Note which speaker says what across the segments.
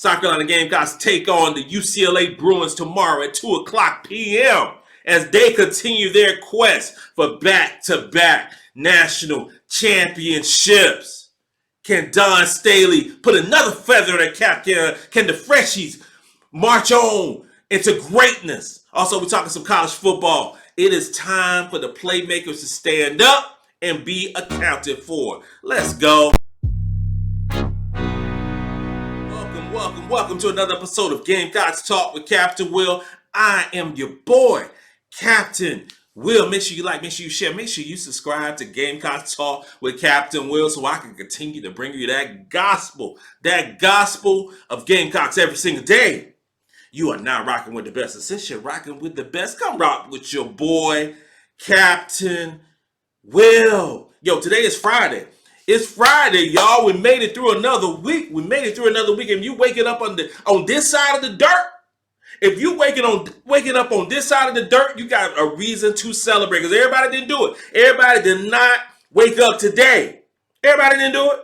Speaker 1: South Carolina Gamecocks take on the UCLA Bruins tomorrow at 2 o'clock p.m. as they continue their quest for back-to-back national championships. Can Dawn Staley put another feather in her cap? Can the Freshies march on into greatness? Also, we're talking some college football. It is time for the playmakers to stand up and be accounted for. Let's go. Welcome to another episode of Gamecocks Talk with Captain Will. I am your boy, Captain Will. Make sure you like, make sure you share, make sure you subscribe to Gamecocks Talk with Captain Will so I can continue to bring you that gospel of Gamecocks every single day. You are now rocking with the best. And since you're rocking with the best, come rock with your boy, Captain Will. Yo, today is Friday. It's Friday, y'all. We made it through another week. And you waking up on this side of the dirt. If you waking up on this side of the dirt, you got a reason to celebrate. Because everybody didn't do it. Everybody did not wake up today. Everybody didn't do it.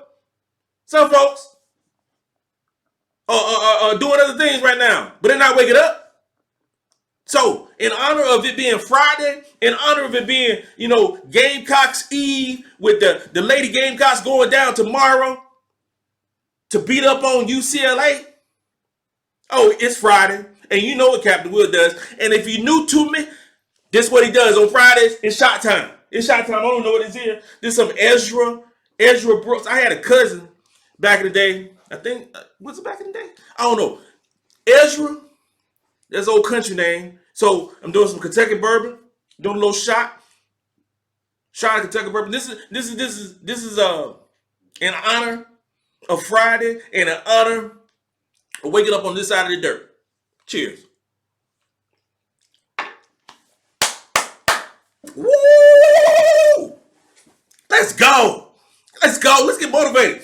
Speaker 1: Some folks are doing other things right now, but they're not waking up. So, in honor of it being Friday, in honor of it being, Gamecocks Eve, with the Lady Gamecocks going down tomorrow to beat up on UCLA. Oh, it's Friday. And you know what Captain Will does. And if you're new to me, this is what he does on Fridays. It's shot time. I don't know what it's here. This is some Ezra Brooks. I had a cousin back in the day. I think, was it back in the day? I don't know. Ezra. That's old country name. So I'm doing some Kentucky bourbon, doing a little shot of Kentucky bourbon. This is in honor of Friday and in honor of waking up on this side of the dirt. Cheers. Woo! Let's go. Let's get motivated.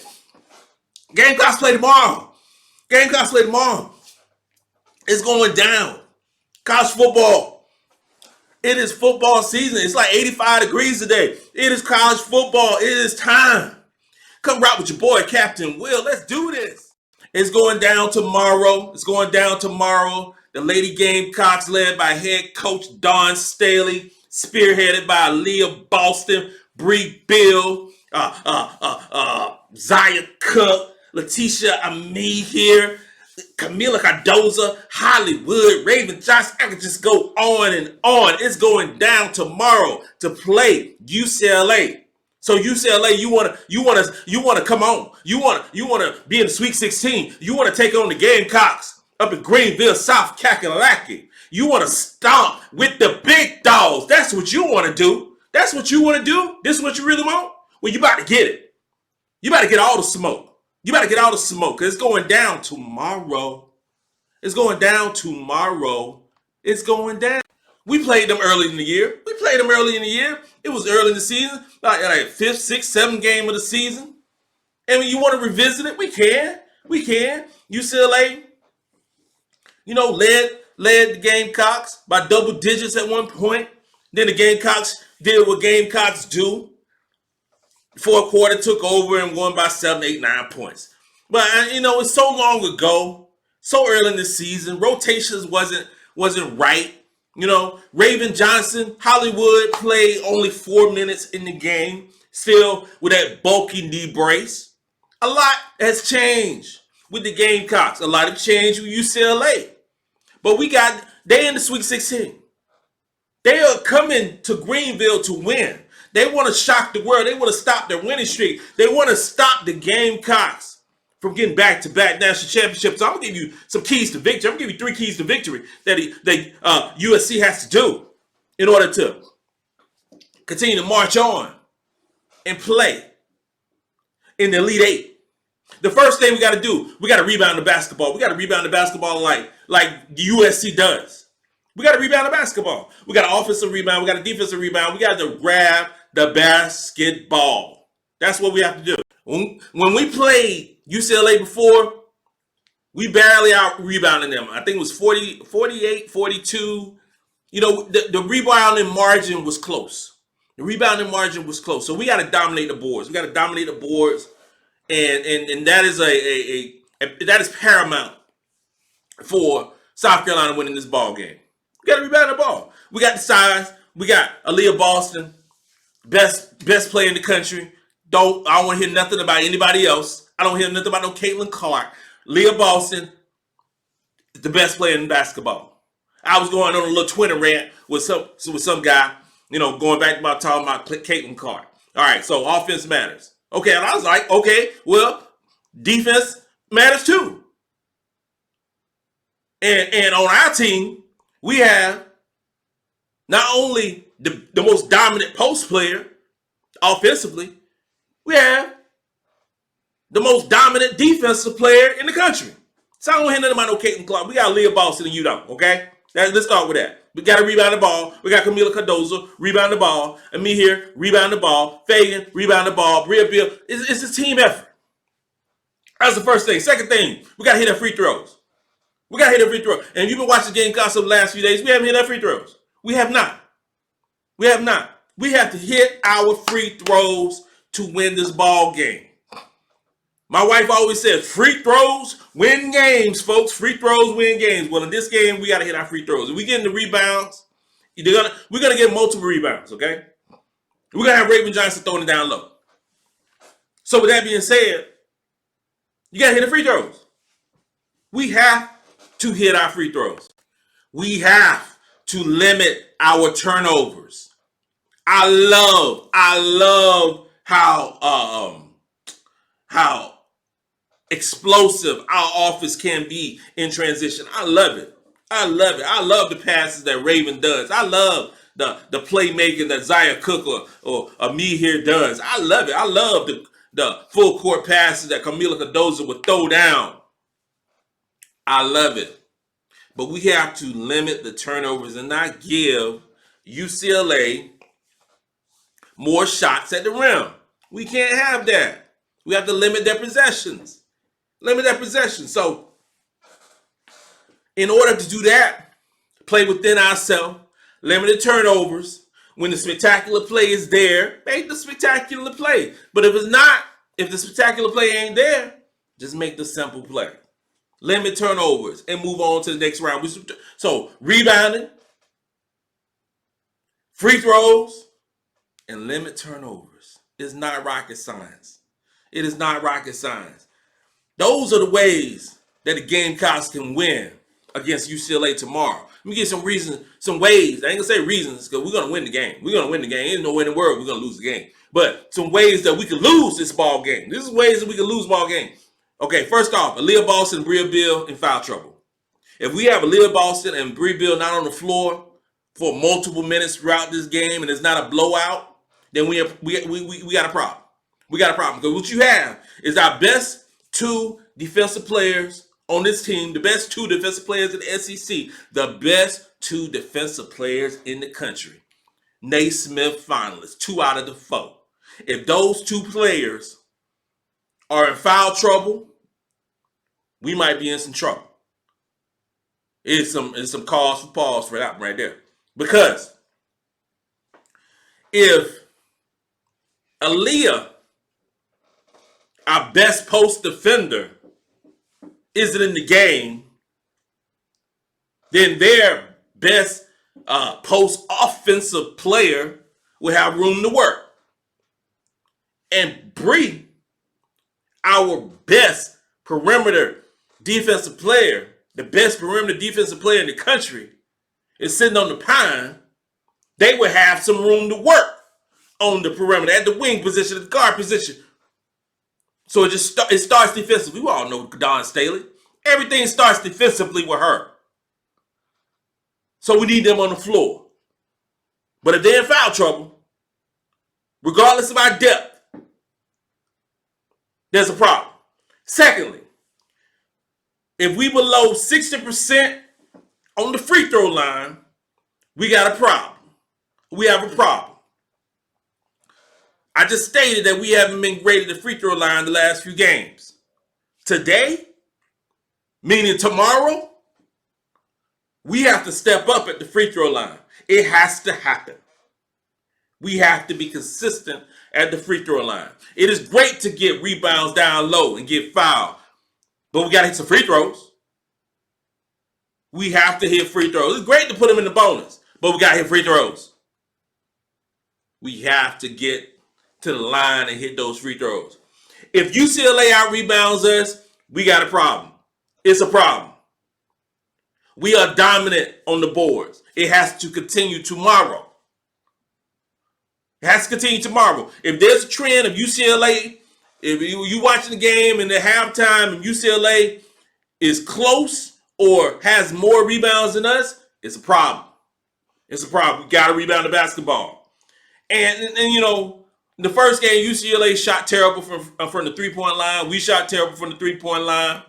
Speaker 1: Gamecocks play tomorrow. It's going down. College football. It is football season. It's like 85 degrees today. It is college football. It is time. Come rock with your boy, Captain Will. Let's do this. It's going down tomorrow. The Lady Gamecocks, led by head coach Dawn Staley, spearheaded by Aliyah Boston, Brea Beal, Zia Cooke, Letitia Amee here, Camila Cardoza, Hollywood, Raven Johnson. I could just go on and on. It's going down tomorrow to play UCLA. So UCLA, you wanna come on. You wanna be in the Sweet 16. You wanna take on the Gamecocks up in Greenville, South Kakalaki. You wanna stomp with the big dogs. That's what you wanna do. This is what you really want? Well, you about to get it. You about to get all the smoke. Because it's going down tomorrow. It's going down. We played them early in the year. It was early in the season, like 5th, 6th, 7th game of the season. And when you want to revisit it, we can. UCLA, led the Gamecocks by double digits at one point. Then the Gamecocks did what Gamecocks do. Fourth quarter took over and won by 7, 8, 9 points. But it's so long ago, so early in the season, rotations wasn't right. Raven Johnson, Hollywood played only 4 minutes in the game, still with that bulky knee brace. A lot has changed with the Gamecocks. A lot has changed with UCLA. But they in the Sweet 16. They are coming to Greenville to win. They want to shock the world. They want to stop their winning streak. They want to stop the Gamecocks from getting back-to-back national championships. So I'm going to give you some keys to victory. I'm going to give you 3 keys to victory that USC has to do in order to continue to march on and play in the Elite Eight. The first thing we got to do, we got to rebound the basketball. We got to rebound the basketball like USC does. We got to rebound the basketball. We got an offensive rebound. We got a defensive rebound. We got to grab the basketball. That's what we have to do. When we played UCLA before, we barely out-rebounded them. I think it was 48, 42. The rebounding margin was close. So we got to dominate the boards. And that is that is paramount for South Carolina winning this ball game. We got to rebound the ball. We got the size. We got Aliyah Boston, best player in the country. I don't want to hear nothing about anybody else. I don't hear nothing about no Caitlin Clark. Aliyah Boston is the best player in basketball. I was going on a little Twitter rant with some guy, going back about talking about Caitlin Clark. All right, so offense matters. Okay, and I was like, okay, well, defense matters too. And on our team, we have not only the most dominant post player offensively, we have the most dominant defensive player in the country. So I don't hear nothing about no Caitlin Clark. We got Aliyah Boston and you don't, okay? Let's start with that. We got to rebound the ball. We got Camila Cardozo, rebound the ball. And me here, rebound the ball. Fagan, rebound the ball. Brea Beal. It's a team effort. That's the first thing. Second thing, we got to hit our free throws. We got to hit our free throws. And you've been watching Gamecocks over the last few days. We haven't hit our free throws. We have not. We have not. We have to hit our free throws to win this ball game. My wife always says, free throws win games, folks. Free throws win games. Well, in this game, we got to hit our free throws. If we get the rebounds, we're going to get multiple rebounds, okay? We're going to have Raven Johnson throwing it down low. So with that being said, you got to hit the free throws. We have to hit our free throws. We have to limit our turnovers. I love how explosive our offense can be in transition. I love it. I love the passes that Raven does. I love the playmaking that Zia Cooke or me here does. I love it. I love the full court passes that Camila Cardozo would throw down. I love it. But we have to limit the turnovers and not give UCLA more shots at the rim. We can't have that. We have to limit their possessions. So, in order to do that, play within ourselves, limit the turnovers. When the spectacular play is there, make the spectacular play. But if the spectacular play ain't there, just make the simple play. Limit turnovers and move on to the next round. So, rebounding, free throws, and limit turnovers. It's not rocket science. It is not rocket science. Those are the ways that the Gamecocks can win against UCLA tomorrow. Let me give some reasons, some ways. I ain't gonna say reasons because we're gonna win the game. We're gonna win the game. Ain't no way in the world we're gonna lose the game. But some ways that we can lose this ball game. This is ways that we can lose ball game. Okay, first off, Aliyah Boston and Brea Beal in foul trouble. If we have Aliyah Boston and Brea Beal not on the floor for multiple minutes throughout this game and it's not a blowout, then we got a problem. We got a problem because what you have is our best two defensive players on this team, the best two defensive players in the SEC, the best two defensive players in the country. Naismith finalists, 2 out of the 4. If those two players are in foul trouble, we might be in some trouble. It's some cause for pause for that right there. Because if Aliyah, our best post defender, isn't in the game, then their best post offensive player will have room to work. And Brea, our best perimeter defensive player, the best perimeter defensive player in the country, is sitting on the pine. They would have some room to work on the perimeter, at the wing position, at the guard position. So it starts defensively. We all know Dawn Staley. Everything starts defensively with her. So we need them on the floor. But if they're in foul trouble, regardless of our depth, there's a problem. Secondly, if we below 60% on the free throw line, we got a problem. We have a problem. I just stated that we haven't been great at the free throw line the last few games. Today, meaning tomorrow, we have to step up at the free throw line. It has to happen. We have to be consistent at the free throw line. It is great to get rebounds down low and get fouled, but we got to hit some free throws. We have to hit free throws. It's great to put them in the bonus, but we got to hit free throws. We have to get to the line and hit those free throws. If UCLA out rebounds us, we got a problem. It's a problem. We are dominant on the boards. It has to continue tomorrow. It has to continue tomorrow. If there's a trend of UCLA, if you watching the game and the halftime and UCLA is close or has more rebounds than us, it's a problem. It's a problem. We got to rebound the basketball. And you know, the first game, UCLA shot terrible from the three-point line. We shot terrible from the three-point line.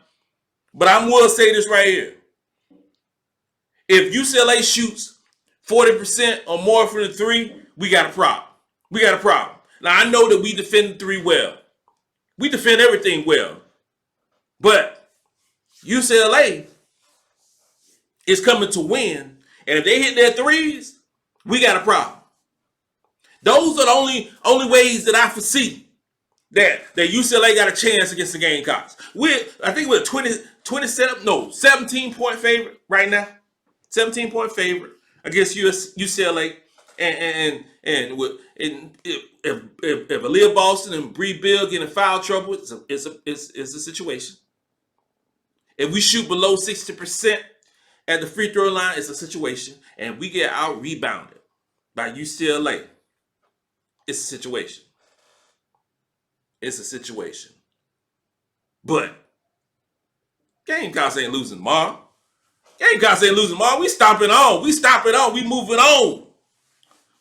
Speaker 1: But I will say this right here. If UCLA shoots 40% or more from the three, we got a problem. We got a problem. Now, I know that we defend the three well. We defend everything well. But UCLA is coming to win. And if they hit their threes, we got a problem. Those are the only ways that I foresee that UCLA got a chance against the Gamecocks. I think we're 17-point favorite right now. 17-point favorite against UCLA. And if Aliyah Boston and Brea Beal get in foul trouble, it's a situation. If we shoot below 60% at the free throw line, it's a situation. And we get out rebounded by UCLA. It's a situation. It's a situation. But Gamecocks ain't losing tomorrow. Gamecocks ain't losing tomorrow. We stomping on. We stomping on. We moving on.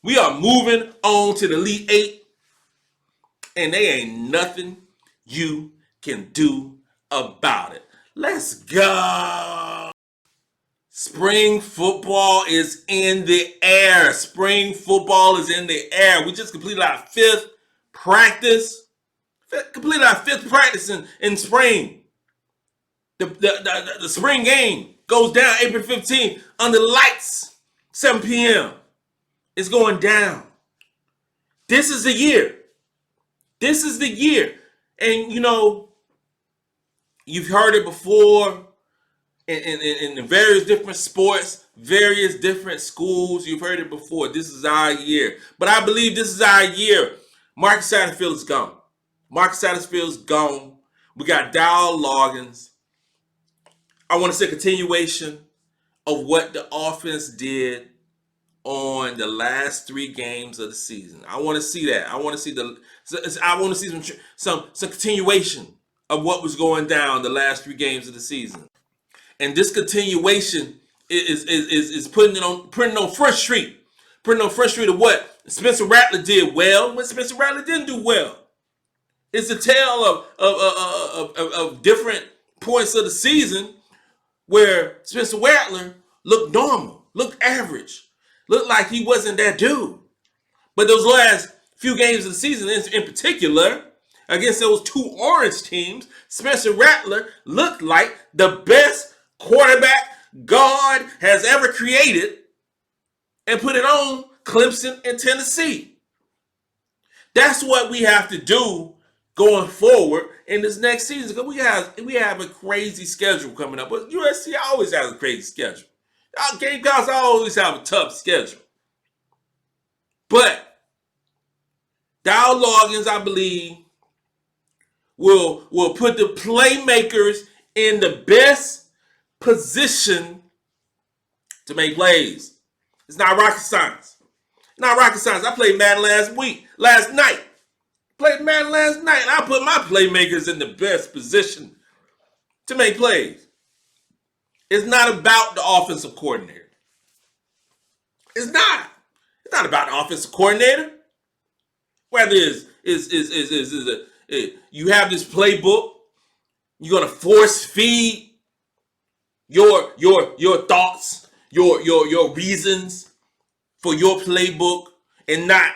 Speaker 1: We are moving on to the Elite Eight. And there ain't nothing you can do about it. Let's go. Spring football is in the air. Spring football is in the air. We just completed our fifth practice. In spring. The spring game goes down April 15th under the lights, 7 p.m. It's going down. This is the year. This is the year. And, you know, you've heard it before in various different sports, various different schools. You've heard it before. This is our year. But I believe this is our year. Marcus Satterfield is gone. Marcus Satterfield's gone. We got Dow Loggins. I want to see a continuation of what the offense did on the last 3 games of the season. I want to see that. I want to see some continuation of what was going down the last 3 games of the season. And this continuation is putting on Front Street. Putting on Front Street of what Spencer Rattler did well, what Spencer Rattler didn't do well. It's a tale of different points of the season where Spencer Rattler looked normal, looked average, looked like he wasn't that dude. But those last few games of the season, in particular, against those 2 orange teams, Spencer Rattler looked like the best quarterback God has ever created and put it on Clemson and Tennessee. That's what we have to do going forward in this next season, because we have a crazy schedule coming up. But USC always has a crazy schedule. Our Gamecocks always have a tough schedule. But Dow Loggins, I believe, will put the playmakers in the best position to make plays. It's not rocket science. Not rocket science. I played Madden last night. Played Madden last night, and I put my playmakers in the best position to make plays. It's not about the offensive coordinator. It's not. It's not about the offensive coordinator. Whether you have this playbook, you're gonna force feed your thoughts, your reasons for your playbook, and not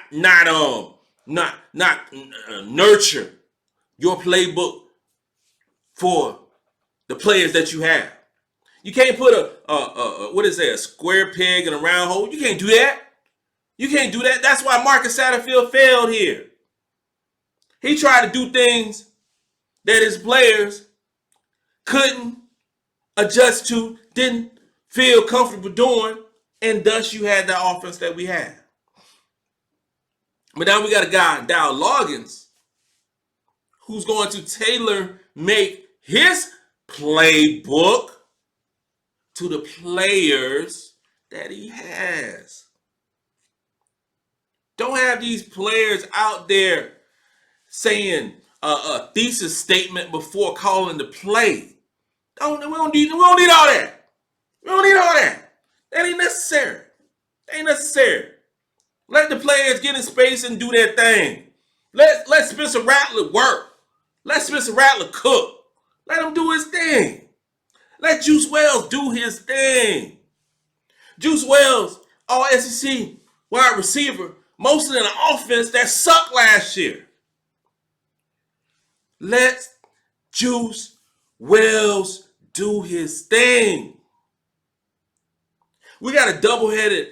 Speaker 1: nurture your playbook for the players that you have. You can't put a square peg in a round hole. You can't do that. You can't do that. That's why Marcus Satterfield failed here. He tried to do things that his players couldn't adjust to, didn't feel comfortable doing, and thus you had the offense that we had. But now we got a guy, Dow Loggins, who's going to tailor-make his playbook to the players that he has. Don't have these players out there saying a thesis statement before calling the play. We don't need all that. We don't need all that. That ain't necessary. That ain't necessary. Let the players get in space and do their thing. Let Spencer Rattler work. Let Spencer Rattler cook. Let him do his thing. Let Juice Wells do his thing. Juice Wells, all SEC wide receiver, mostly in an offense that sucked last year. Let Juice Wells do his thing. We got a double-headed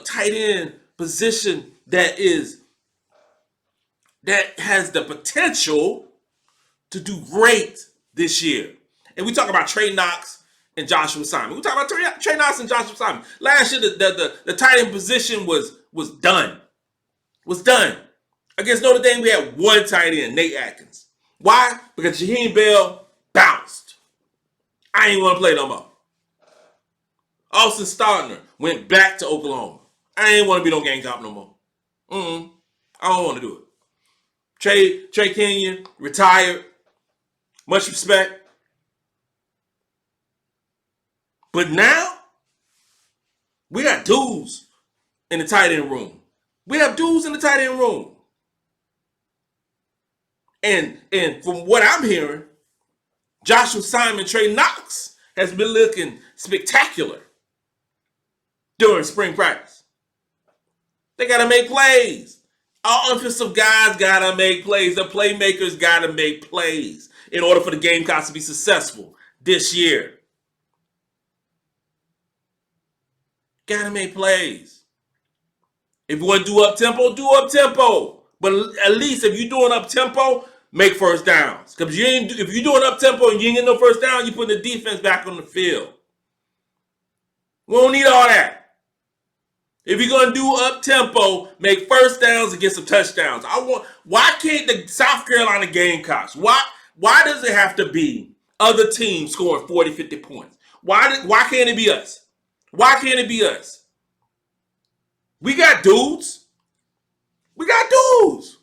Speaker 1: tight end position that has the potential to do great this year. And we talk about Trey Knox and Joshua Simon. We talk about Trey Knox and Joshua Simon. Last year, the tight end position was done. Was done. Against Notre Dame, we had one tight end, Nate Atkins. Why? Because Jaheim Bell bounced. I ain't want to play no more. Austin Stardner went back to Oklahoma. I ain't want to be no Gamecock no more. I don't want to do it. Trey Kenyon retired. Much respect. But now, we got dudes in the tight end room. We have dudes in the tight end room. And from what I'm hearing, Joshua Simon, Trey Knox has been looking spectacular during spring practice. They got to make plays. Our offensive guys got to make plays. The playmakers got to make plays in order for the Gamecocks to be successful this year. Got to make plays. If you want to do up-tempo, do up-tempo. But at least if you're doing up-tempo, make first downs. Because if you're doing up-tempo and you ain't getting no first down, you're putting the defense back on the field. We don't need all that. If you're going to do up-tempo, make first downs and get some touchdowns. Why can't the South Carolina Gamecocks, why does it have to be other teams scoring 40, 50 points? Why can't it be us? Why can't it be us? We got dudes. We got dudes.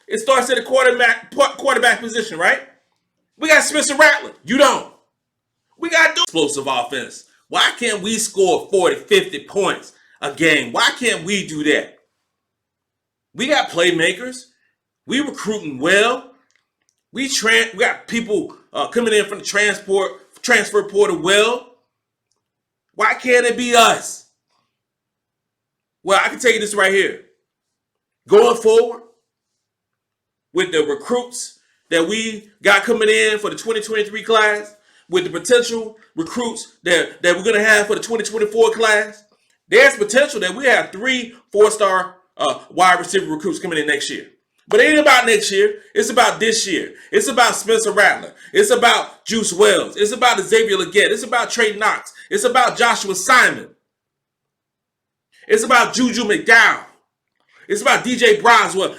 Speaker 1: It starts at the quarterback position, right? We got Spencer Rattler. You don't. We got dudes. Explosive offense. Why can't we score 40, 50 points a game? Why can't we do that? We got playmakers. We recruiting well. We got people coming in from the transfer portal well. Why can't it be us? Well, I can tell you this right here. Going forward, with the recruits that we got coming in for the 2023 class, with the potential recruits that we're going to have for the 2024 class, there's potential that we have 3 4-star wide receiver recruits coming in next year. But it ain't about next year. It's about this year. It's about Spencer Rattler. It's about Juice Wells. It's about Xavier Legette. It's about Trey Knox. It's about Joshua Simon. It's about Juju McDowell. It's about DJ Broswell.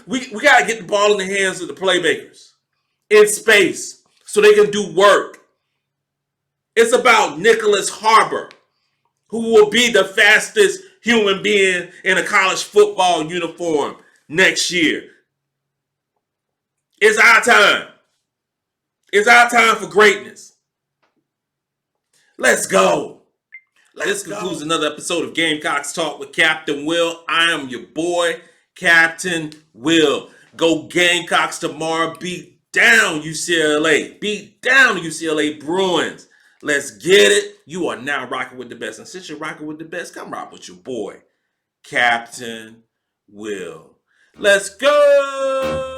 Speaker 1: We got to get the ball in the hands of the playmakers in space so they can do work. It's about Nicholas Harbor, who will be the fastest human being in a college football uniform next year. It's our time. It's our time for greatness. Let's go. This concludes another episode of Gamecocks Talk with Captain Will. I am your boy, Captain Will. Go Gamecocks tomorrow. Beat down UCLA. Beat down the UCLA Bruins. Let's get it. You are now rocking with the best. And since you're rocking with the best, come rock with your boy, Captain Will. Let's go.